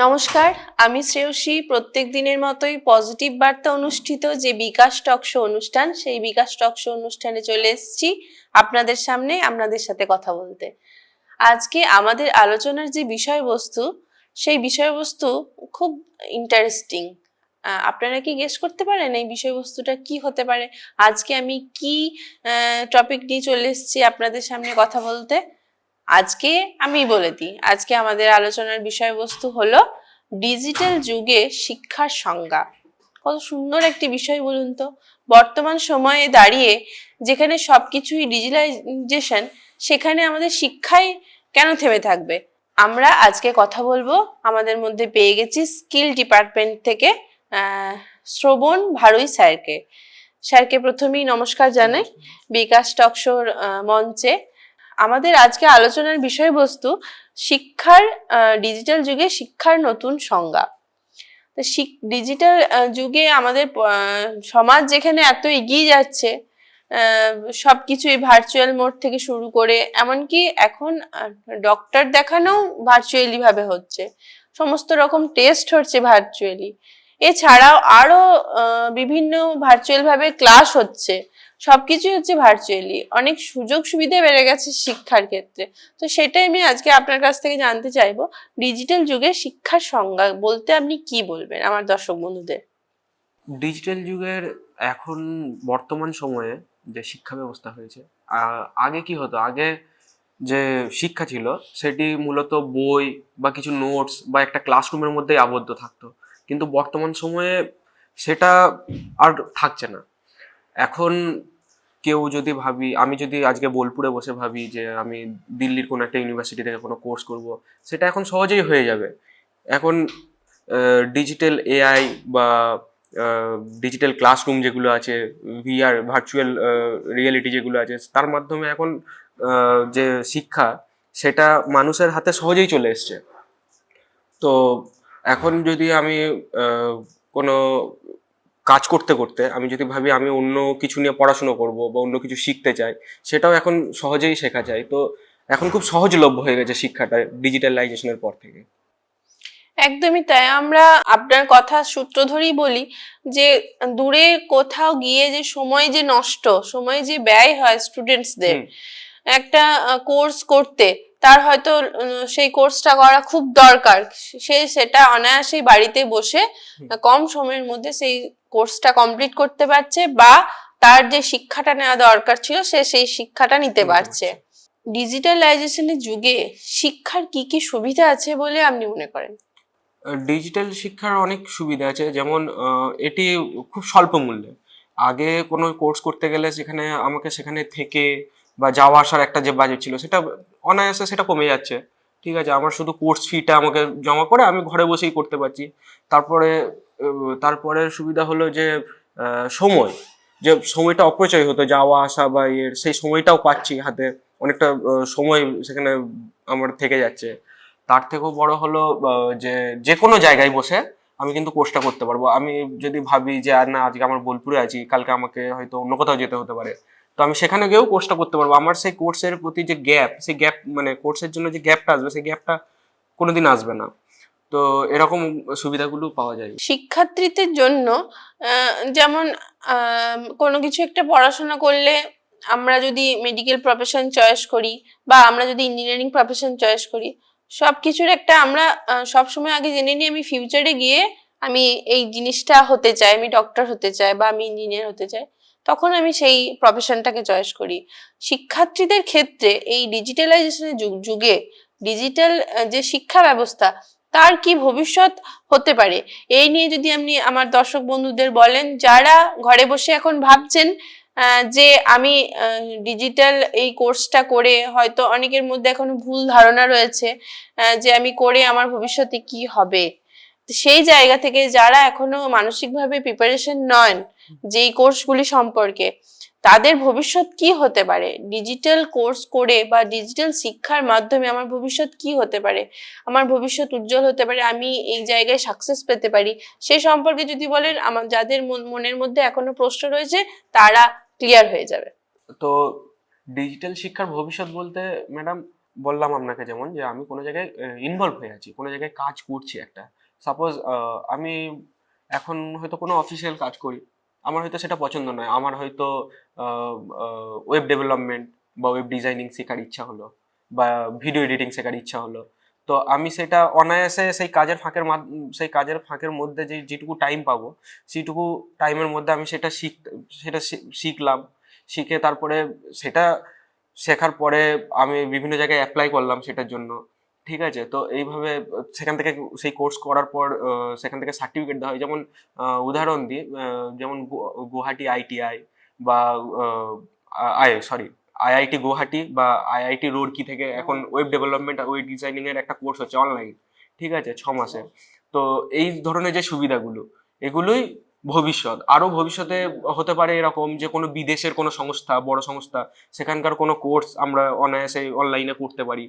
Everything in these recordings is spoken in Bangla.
নমস্কার, আমি শ্রেয়সী। প্রত্যেক দিনের মতোই পজিটিভ বার্তা অনুষ্ঠিত যে বিকাশ টক শো অনুষ্ঠান, সেই বিকাশ টক শো অনুষ্ঠানে চলে এসেছি আপনাদের সামনে আপনাদের সাথে কথা বলতে। আজকে আমাদের আলোচনার যে বিষয়বস্তু, সেই বিষয়বস্তু খুব ইন্টারেস্টিং। আপনারা কি গেস করতে পারেন এই বিষয়বস্তুটা কি হতে পারে? আজকে আমি কি টপিক নিয়ে চলে এসেছি আপনাদের সামনে কথা বলতে? আজকে আমি বলে দিই, আজকে আমাদের আলোচনার বিষয়বস্তু হলো ডিজিটাল যুগে শিক্ষার সংজ্ঞা। কত সুন্দর একটি বিষয় বলুন তো। বর্তমান সময়ে দাঁড়িয়ে যেখানে সবকিছুই ডিজিটালাইজেশন, সেখানে আমাদের শিক্ষায় কেন থেমে থাকবে? আমরা আজকে কথা বলবো, আমাদের মধ্যে পেয়ে গেছি স্কিল ডিপার্টমেন্ট থেকে শ্রবণ ভারুই স্যারকে প্রথমেই নমস্কার জানাই বিকাশ টক শোর মঞ্চে। আমাদের আজকে আলোচনার বিষয়বস্তু শিক্ষার ডিজিটাল যুগে শিক্ষার নতুন সংজ্ঞা। ডিজিটাল যুগে আমাদের সমাজ যেখানে এত এগিয়ে যাচ্ছে, সবকিছুই ভার্চুয়াল মোড থেকে শুরু করে এমনকি এখন ডক্টর দেখানোও ভার্চুয়ালি ভাবে হচ্ছে, সমস্ত রকম টেস্ট হচ্ছে ভার্চুয়ালি, এছাড়াও আরো বিভিন্ন ভার্চুয়াল ভাবে ক্লাস হচ্ছে, সবকিছুই হচ্ছে ভার্চুয়ালি। অনেক সুযোগ সুবিধা বেড়ে গেছে শিক্ষার ক্ষেত্রে। তো সেটাই আমি আজকে আপনার কাছ থেকে জানতে চাইবো, ডিজিটাল যুগে শিক্ষার সংজ্ঞা বলতে আপনি কি বলবেন আমার দর্শক বন্ধুদের? ডিজিটাল যুগের এখন বর্তমান সময়ে যে শিক্ষা ব্যবস্থা হয়েছে, আগে কি হতো? আগে যে শিক্ষা ছিল সেটি মূলত বই বা কিছু নোটস বা একটা ক্লাসরুমের মধ্যেই আবদ্ধ থাকতো, কিন্তু বর্তমান সময়ে সেটা আর থাকছে না। এখন কেউ যদি আমি যদি আজকে বোলপুরে বসে ভাবি যে আমি দিল্লির কোনো একটা ইউনিভার্সিটি থেকে কোনো কোর্স করব, সেটা এখন সহজেই হয়ে যাবে। এখন ডিজিটাল এআই বা ডিজিটাল ক্লাসরুম যেগুলো আছে, ভিআর ভার্চুয়াল রিয়েলিটি যেগুলো আছে, তার মাধ্যমে এখন যে শিক্ষা সেটা মানুষের হাতে সহজেই চলে এসছে। তো এখন যদি আমি কোনো কাজ করতে করতে আমি যদি ভাবি আমি অন্য কিছু নিয়ে পড়াশুনো করব বা অন্য কিছু শিখতে চাই, সেটাও এখন সহজেই শেখা যায়। তো এখন খুব সহজলভ্য হয়ে গেছে শিক্ষাটা ডিজিটালাইজেশনের পর থেকে। একদমই তাই। আমরা আপনার কথা সূত্র ধরেই বলি যে দূরে কোথাও গিয়ে যে সময় যে ব্যয় হয় স্টুডেন্টসদের একটা কোর্স করতে, তার হয়তো সেই কোর্সটা করা খুব দরকার, সেটা অনায়াসেই বাড়িতে বসে কম সময়ের মধ্যে সেই কোর্সটা কমপ্লিট করতে পারছে, বা তার যে শিক্ষাটা নেওয়া দরকার ছিল সেই শিক্ষাটা নিতে পারছে। ডিজিটালাইজেশনের যুগে শিক্ষার কি কি সুবিধা আছে বলে আপনি মনে করেন? ডিজিটাল শিক্ষার অনেক সুবিধা আছে, যেমন এটি খুব স্বল্প মূল্যে। আগে কোনো কোর্স করতে গেলে সেখানে থেকে বা যাওয়া আসার একটা যে বাজেট ছিল, সেটা অনায়াসে সেটা কমে যাচ্ছে। ঠিক আছে, আমার শুধু কোর্স ফিটা আমাকে জমা করে আমি ঘরে বসেই করতে পারছি। তারপরে সুবিধা হলো যে সময়টা অপচয় হতো যাওয়া আসা বা সেই সময়টাও পাচ্ছি হাতে, অনেকটা সময় সেখানে আমার থেকে যাচ্ছে। তার থেকেও বড় হলো যে যে কোনো জায়গায় বসে আমি কিন্তু কোর্সটা করতে পারবো। আমি যদি ভাবি যে আর না, আজকে আমার বোলপুরে আছি, কালকে আমাকে হয়তো অন্য কোথাও যেতে হতে পারে, তো আমি সেখানে গিয়েও কোর্সটা করতে পারবো। আমার সেই কোর্সের প্রতি যে গ্যাপ মানে কোর্সের জন্য যে গ্যাপটা আসবে, সেই গ্যাপটা কোনোদিন আসবে না। তো এরকম সুবিধাগুলো পাওয়া যায় শিক্ষার্থীদের জন্য। যেমন কোনো কিছু একটা পড়াশোনা করলে, আমরা যদি মেডিকেল প্রফেশন চয়েস করি বা আমরা যদি ইঞ্জিনিয়ারিং প্রফেশন চয়েস করি, সবকিছুর একটা আমরা সবসময় আগে জেনে নিই আমি ফিউচারে গিয়ে আমি এই জিনিসটা হতে চাই, আমি ডক্টর হতে চাই বা আমি ইঞ্জিনিয়ার হতে চাই, তখন আমি সেই প্রফেশনটাকে চয়েস করি। শিক্ষার্থীদের ক্ষেত্রে এই ডিজিটালাইজেশনের যুগে ডিজিটাল যে শিক্ষা ব্যবস্থা, তার কি ভবিষ্যৎ হতে পারে, এই নিয়ে যদি আপনি আমার দর্শক বন্ধুদের বলেন, যারা ঘরে বসে এখন ভাবছেন যে আমি ডিজিটাল এই কোর্সটা করে, হয়তো অনেকের মধ্যে এখনো ভুল ধারণা রয়েছে যে আমি করে আমার ভবিষ্যতে কি হবে, সেই জায়গা থেকে যারা এখনো মানসিকভাবে প্রিপারেশন নন যেই কোর্সগুলি সম্পর্কে, তাদের ভবিষ্যৎ কি হতে পারে? ডিজিটাল কোর্স করে বা ডিজিটাল শিক্ষার মাধ্যমে আমার ভবিষ্যৎ কি হতে পারে, আমার ভবিষ্যৎ উজ্জ্বল হতে পারে, আমি এই জায়গায় সাকসেস পেতে পারি, সেই সম্পর্কে যদি বলেন, আমার যাদের মনের মধ্যে এখনো প্রশ্ন রয়েছে তারা ক্লিয়ার হয়ে যাবে। তো ডিজিটাল শিক্ষার ভবিষ্যৎ বলতে ম্যাডাম, বললাম আপনাকে যেমন যে আমি কোনো জায়গায় ইনভলভ হয়ে আছি, কোনো জায়গায় কাজ করছি একটা, সাপোজ আমি এখন হয়তো কোনো অফিসিয়াল কাজ করি, আমার হয়তো সেটা পছন্দ নয়, আমার হয়তো ওয়েব ডেভেলপমেন্ট বা ওয়েব ডিজাইনিং শেখার ইচ্ছা হলো, বা ভিডিও এডিটিং শেখার ইচ্ছা হলো। তো আমি সেটা অনায়াসে সেই কাজের ফাঁকের মধ্যে যেটুকু টাইম পাবো, সেইটুকু টাইমের মধ্যে আমি সেটা শিখলাম। শিখে তারপরে সেটা শেখার পরে আমি বিভিন্ন জায়গায় অ্যাপ্লাই করলাম সেটার জন্য। ঠিক আছে, তো এইভাবে সেখান থেকে সেই কোর্স করার পর সেখান থেকে সার্টিফিকেট দেওয়া হয়। যেমন উদাহরণ দিই, যেমন গুয়াহাটি আইটিআই বা আইআইটি গুয়াহাটি বা আইআইটি রুড়কি থেকে এখন ওয়েব ডেভেলপমেন্ট আর ওয়েব ডিজাইনিং এর একটা কোর্স হচ্ছে অনলাইন। ঠিক আছে, 6 মাসের। তো এই ধরনের যে সুবিধাগুলো, এগুলোই ভবিষ্যৎ। আরো ভবিষ্যতে হতে পারে এরকম যে কোনো বিদেশের কোনো সংস্থা, বড় সংস্থা, সেখানকার কোনো কোর্স আমরা অনায়াসে অনলাইনে করতে পারি।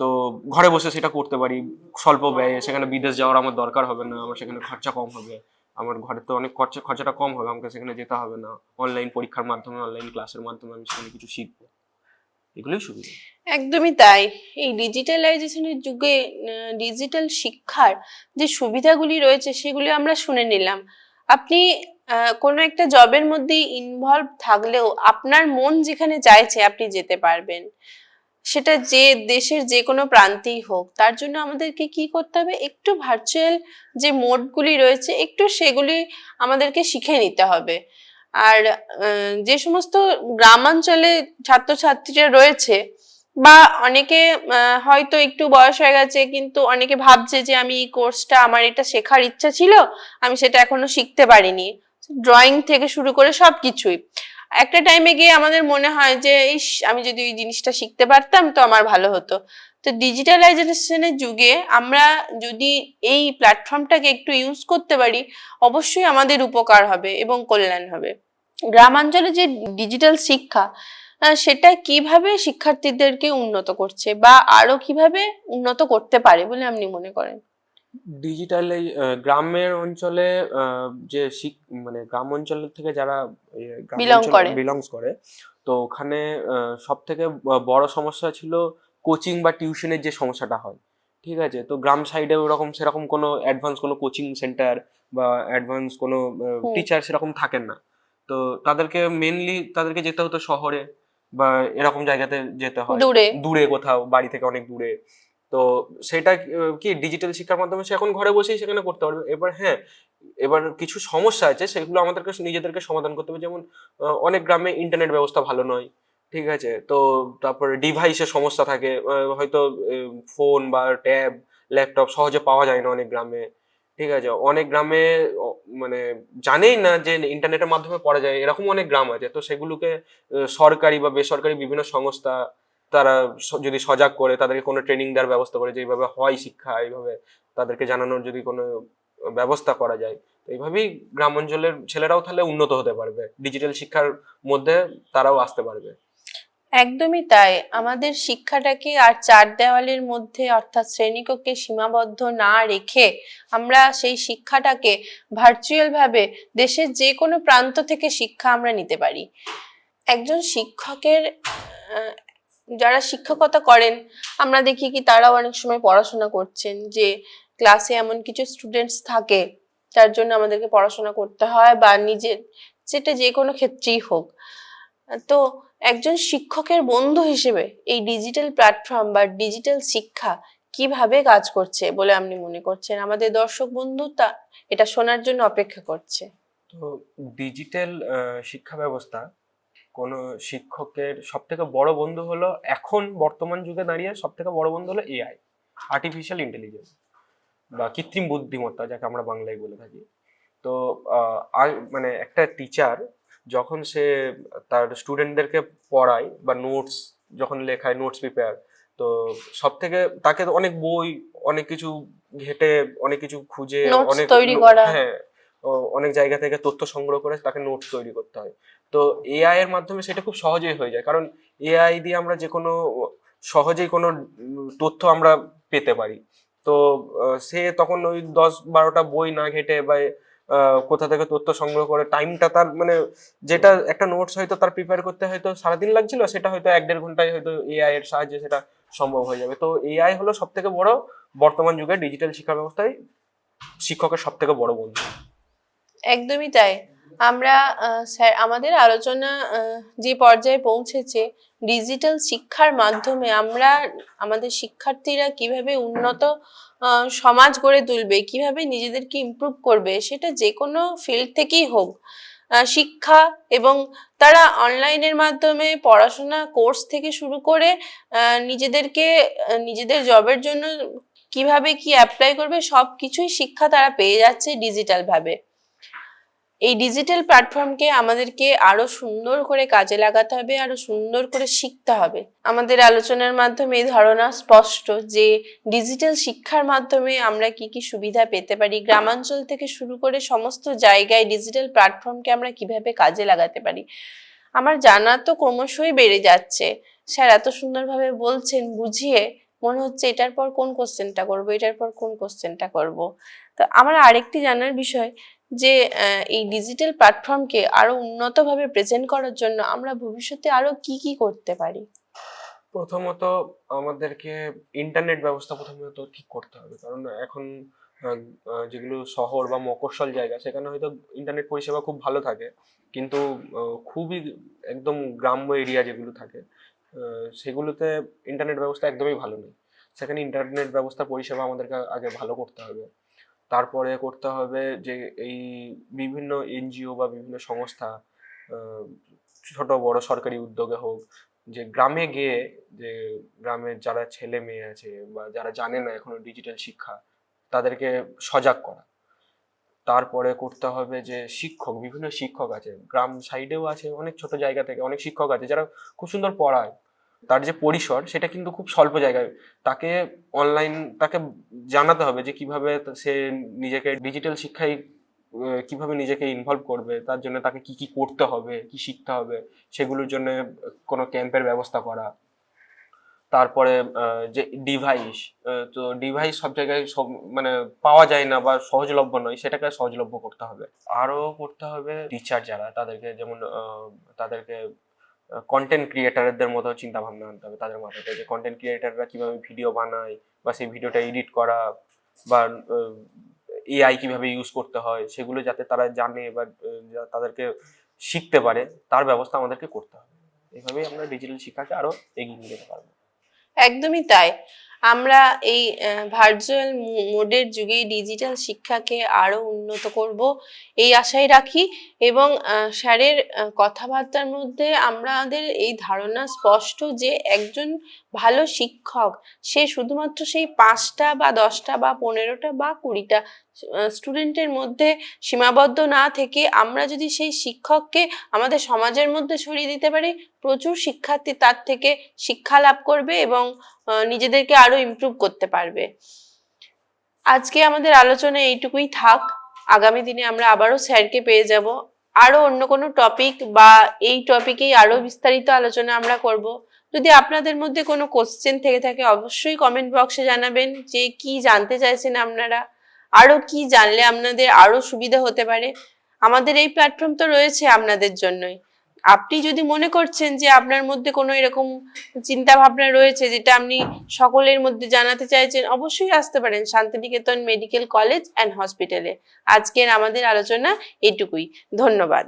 তো ঘরে বসে সেটা করতে পারি স্বল্প ব্যয়ে। সেখানে বিদেশ যাওয়ার আমার দরকার হবে না, আমার সেখানে খরচা কম হবে, আমার ঘরে তো অনেক খরচাটা কম হবে, আমাকে সেখানে যেতে হবে না। অনলাইন পরীক্ষার মাধ্যমে, অনলাইন ক্লাসের মাধ্যমে আমি সেখানে কিছু শিখবো। এগুলোই সুবিধা। একদমই তাই। এই ডিজিটালাইজেশনের যুগে ডিজিটাল শিক্ষার যে সুবিধাগুলি রয়েছে সেগুলি আমরা শুনে নিলাম। আপনি কোনো একটা জবের মধ্যে ইনভলভ থাকলেও আপনার মন যেখানে চাইছে আপনি যেতে পারবেন, সেটা যে দেশের যে কোনো প্রান্তেই হোক। তার জন্য আমাদেরকে কি করতে হবে, একটু ভার্চুয়াল যে মোডগুলি রয়েছে একটু সেগুলি আমাদেরকে শিখে নিতে হবে। আর যে সমস্ত গ্রামাঞ্চলে ছাত্রছাত্রীরা রয়েছে বা অনেকে হয়তো একটু বয়স হয়ে গেছে কিন্তু অনেকে ভাবছে যে আমি এই কোর্সটা, আমার এটা শেখার ইচ্ছা ছিল, আমি সেটা এখনো শিখতে পারিনি, ড্রয়িং থেকে শুরু করে সবকিছুই। একটা টাইমে গিয়ে আমাদের মনে হয় যে ইস, আমি যদি এই জিনিসটা শিখতে পারতাম তো আমার ভালো হতো। তো ডিজিটালাইজেশনের যুগে আমরা যদি এই প্ল্যাটফর্মটাকে একটু ইউজ করতে পারি, অবশ্যই আমাদের উপকার হবে এবং কল্যাণ হবে। গ্রামাঞ্চলে যে ডিজিটাল শিক্ষা, সেটা কিভাবে শিক্ষার্থীদেরকে উন্নত করছে বা আরো কিভাবে উন্নত করতে পারে বলে আপনি মনে করেন? ডিজিটাল এই গ্রামের অঞ্চলে যে মানে গ্রাম অঞ্চলের থেকে যারা গ্রাম বিলং অঞ্চল করে। বিলংস করে, তো ওখানে সব থেকে বড় সমস্যা ছিল কোচিং বা টিউশনের যে সমস্যাটা হয়। ঠিক আছে, তো গ্রাম সাইডে ওরকম সেরকম কোনো অ্যাডভান্স কোনো কোচিং সেন্টার বা অ্যাডভান্স কোনো হুম। টিচার সেরকম থাকেন না। তো তাদেরকে যেতে হতো শহরে বা এরকম জায়গাতে যেতে হয়, দূরে। দূরে কোথাও, বাড়ি থেকে অনেক দূরে। তো সেটা কি ডিজিটাল শিক্ষার মাধ্যমে সে এখন ঘরে বসেই সেখানে করতে পারবে। এবার হ্যাঁ, এবার কিছু সমস্যা আছে, সেগুলো আমাদেরকে নিজেদেরকে সমাধান করতে হবে। যেমন অনেক গ্রামে ইন্টারনেট ব্যবস্থা ভালো নয়। ঠিক আছে, তো তারপরে ডিভাইসের সমস্যা থাকে, হয়তো ফোন বা ট্যাব, ল্যাপটপ সহজে পাওয়া যায় না অনেক গ্রামে। ঠিক আছে, অনেক গ্রামে মানে জানেই না যে ইন্টারনেটের মাধ্যমে পড়া যায়, এরকম অনেক গ্রাম আছে। তো সেগুলোকে সরকারি বা বেসরকারি বিভিন্ন সংস্থা তারা যদি সজাগ করে, তাদেরকে কোনো ট্রেনিং দেওয়ার ব্যবস্থা করে, যে এইভাবে হয় শিক্ষা, এইভাবে তাদেরকে জানানোর যদি কোনো ব্যবস্থা করা যায়, তো এইভাবেই গ্রাম অঞ্চলের ছেলেরাও তাহলে উন্নত হতে পারবে, ডিজিটাল শিক্ষার মধ্যে তারাও আসতে পারবে। একদমই তাই। আমাদের শিক্ষাটাকে আর চার দেওয়ালের মধ্যে অর্থাৎ শ্রেণীকক্ষে সীমাবদ্ধ না রেখে আমরা সেই শিক্ষাটাকে ভার্চুয়াল ভাবে দেশের যে কোনো প্রান্ত থেকে শিক্ষা আমরা নিতে পারি। একজন শিক্ষকের আহ, যারা শিক্ষকতা করেন আমরা দেখি কি তারাও অনেক সময় পড়াশোনা করছেন, যে ক্লাসে এমন কিছু স্টুডেন্টস থাকে যার জন্য আমাদেরকে পড়াশোনা করতে হয় বা নিজের, সেটা যে কোনো ক্ষেত্রেই হোক। তো একজন শিক্ষকের বন্ধু হিসেবে এই ডিজিটাল প্ল্যাটফর্ম বা ডিজিটাল শিক্ষা কিভাবে কাজ করছে বলে আপনি মনে করছেন? আমাদের দর্শক বন্ধু তা এটা শোনার জন্য অপেক্ষা করছে। তো ডিজিটাল শিক্ষা ব্যবস্থা কোনো শিক্ষকের সব থেকে বড় বন্ধু হলো, এখন বর্তমান যুগে দাঁড়িয়ে সব থেকে বড় বন্ধু হলো এআই, আর্টিফিশিয়াল ইন্টেলিজেন্স বা কৃত্রিম বুদ্ধিমত্তা, যাকে আমরা বাংলায় বলে থাকি। তো আর মানে একটা টিচার যখন সে তার স্টুডেন্টদেরকে পড়ায় বা নোটস যখন লেখায়, নোটস প্রিপেয়ার, তো সব থেকে তাকে তো অনেক বই, অনেক কিছু ঘেটে, অনেক কিছু খুঁজে, নোটস অনেক তৈরি করা। হ্যাঁ, অনেক জায়গা থেকে তথ্য সংগ্রহ করে তাকে নোটস তৈরি করতে হয়। তো এআই এর মাধ্যমে সেটা খুব সহজেই হয়ে যায়, কারণ এআই দিয়ে আমরা যে কোনো সহজেই কোনো তথ্য আমরা পেতে পারি। তো সে তখন ওই 10-12টা বই না ঘেটে বা কোথা থেকে তথ্য সংগ্রহ করে টাইমটা তার মানে, যেটা একটা নোটস হয়তো তার প্রিপেয়ার করতে হয়তো সারাদিন লাগছিল, সেটা হয়তো 1-1.5 ঘন্টায় হয়তো এআই এর সাহায্যে সেটা সম্ভব হয়ে যাবে। তো এআই হলো সব থেকে বড় বর্তমান যুগে ডিজিটাল শিক্ষা ব্যবস্থায় শিক্ষকের সব থেকে বড় বন্ধু। একদমই তাই। আমরা স্যার আমাদের আলোচনা যে পর্যায়ে পৌঁছেছে, ডিজিটাল শিক্ষার মাধ্যমে আমরা আমাদের শিক্ষার্থীরা কিভাবে উন্নত সমাজ গড়ে তুলবে, কিভাবে নিজেদেরকে ইমপ্রুভ করবে, সেটা যে কোনো ফিল্ড থেকেই হোক, শিক্ষা এবং তারা অনলাইনের মাধ্যমে পড়াশোনা কোর্স থেকে শুরু করে নিজেদেরকে নিজেদের জবের জন্য কিভাবে কি অ্যাপ্লাই করবে সবকিছুই শিক্ষা তারা পেয়ে যাচ্ছে ডিজিটাল ভাবে। এই ডিজিটাল প্ল্যাটফর্মকে আমাদেরকে আরো সুন্দর করে কাজে লাগাতে হবে, আরো সুন্দর করে শিখতে হবে। আমাদের আলোচনার মাধ্যমে এই ধারণা স্পষ্ট যে ডিজিটাল শিক্ষার মাধ্যমে আমরা কি কি সুবিধা পেতে পারি, গ্রামাঞ্চল থেকে শুরু করে সমস্ত জায়গায় ডিজিটাল প্ল্যাটফর্মকে আমরা কিভাবে কাজে লাগাতে পারি। আমার জানা তো ক্রমশই বেড়ে যাচ্ছে। স্যার এত সুন্দরভাবে বলছেন, বুঝিয়ে মনে হচ্ছে এটার পর কোন কোশ্চেনটা করব, এটার পর কোন কোশ্চেনটা করব। তো আমার আরেকটি জানার বিষয় যে এই ডিজিটাল প্ল্যাটফর্মকে আরো উন্নতভাবে প্রেজেন্ট করার জন্য আমরা ভবিষ্যতে আরো কি কি করতে পারি। প্রথমত আমাদেরকে ইন্টারনেট ব্যবস্থা প্রথমত ঠিক করতে হবে, কারণ এখন যেগুলো শহর বা মফস্বল জায়গা সেখানে হয়তো ইন্টারনেট পরিষেবা খুব ভালো থাকে, কিন্তু খুবই একদম গ্রাম্য এরিয়া যেগুলো থাকে সেগুলোতে ইন্টারনেট ব্যবস্থা একদমই ভালো নেই। সেখানে ইন্টারনেট ব্যবস্থা পরিষেবা আমাদেরকে আগে ভালো করতে হবে। তারপরে করতে হবে যে এই বিভিন্ন এনজিও বা বিভিন্ন সংস্থা, ছোট বড় সরকারি উদ্যোগে হোক, যে গ্রামে গিয়ে যে গ্রামের যারা ছেলে মেয়ে আছে বা যারা জানে না এখনো ডিজিটাল শিক্ষা, তাদেরকে সজাগ করা। তারপরে করতে হবে যে শিক্ষক, বিভিন্ন শিক্ষক আছে গ্রাম সাইডেও আছে, অনেক ছোট জায়গা থেকে অনেক শিক্ষক আছে যারা খুব সুন্দর পড়ায়, তার যে পরিসর সেটা কিন্তু খুব স্বল্প জায়গায়। তাকে তাকে জানাতে হবে যে কিভাবে সে নিজেকে ডিজিটাল শিক্ষায় কিভাবে নিজেকে ইনভলভ করবে, তার জন্য তাকে কি কি করতে হবে, কি শিখতে হবে, সেগুলোর জন্য কোনো ক্যাম্পের ব্যবস্থা করা। তারপরে যে ডিভাইস, তো ডিভাইস সব জায়গায় সব মানে পাওয়া যায় না বা সহজলভ্য নয়, সেটাকে সহজলভ্য করতে হবে। আরো করতে হবে টিচার যারা, তাদেরকে যেমন তাদেরকে কন্টেন্ট ক্রিয়েটারদের মতো চিন্তা ভাবনা আনতে হবে তাদের মাথাতে, যে কন্টেন্ট ক্রিয়েটাররা কিভাবে ভিডিও বানায় বা সেই ভিডিওটা এডিট করা বা এআই কিভাবে ইউজ করতে হয় সেগুলো যাতে তারা জানে বা তাদেরকে শিখতে পারে, তার ব্যবস্থা আমাদেরকে করতে হবে। এইভাবেই আমরা ডিজিটাল শিক্ষাকে আরো এগিয়ে নিয়ে যেতে পারবো। একদমই তাই। আমরা এই ভার্চুয়াল মোডের যুগে ডিজিটাল শিক্ষাকে আরো উন্নত করব এই আশাই রাখি, এবং স্যারের কথাবার্তার মধ্যে আমাদের এই ধারণা স্পষ্ট যে একজন ভালো শিক্ষক সে শুধুমাত্র সেই 5টা বা 10টা বা 15টা বা 20টা স্টুডেন্টের মধ্যে সীমাবদ্ধ না থেকে আমরা যদি সেই শিক্ষককে আমাদের সমাজের মধ্যে ছড়িয়ে দিতে পারি, প্রচুর শিক্ষার্থী তার থেকে শিক্ষা লাভ করবে এবং নিজেদেরকে আরো ইমপ্রুভ করতে পারবে। আজকে আমাদের আলোচনা এইটুকুই থাক। আগামী দিনে আমরা আবারও স্যারকে পেয়ে যাব, আরো অন্য কোনো টপিক বা এই টপিকেই আরো বিস্তারিত আলোচনা আমরা করব। যদি আপনাদের মধ্যে কোনো কোশ্চেন থেকে থাকে অবশ্যই কমেন্ট বক্সে জানাবেন যে কি জানতে চাইছেন আপনারা, আরো কি জানলে আপনাদের আরো সুবিধা হতে পারে। আমাদের এই প্ল্যাটফর্ম তো রয়েছে আপনাদের জন্যই। আপনি যদি মনে করছেন যে আপনার মধ্যে কোনো এরকম চিন্তা ভাবনা রয়েছে যেটা আপনি সকলের মধ্যে জানাতে চাইছেন, অবশ্যই আসতে পারেন শান্তিনিকেতন মেডিকেল কলেজ অ্যান্ড হসপিটালে। আজকের আমাদের আলোচনা এইটুকুই। ধন্যবাদ।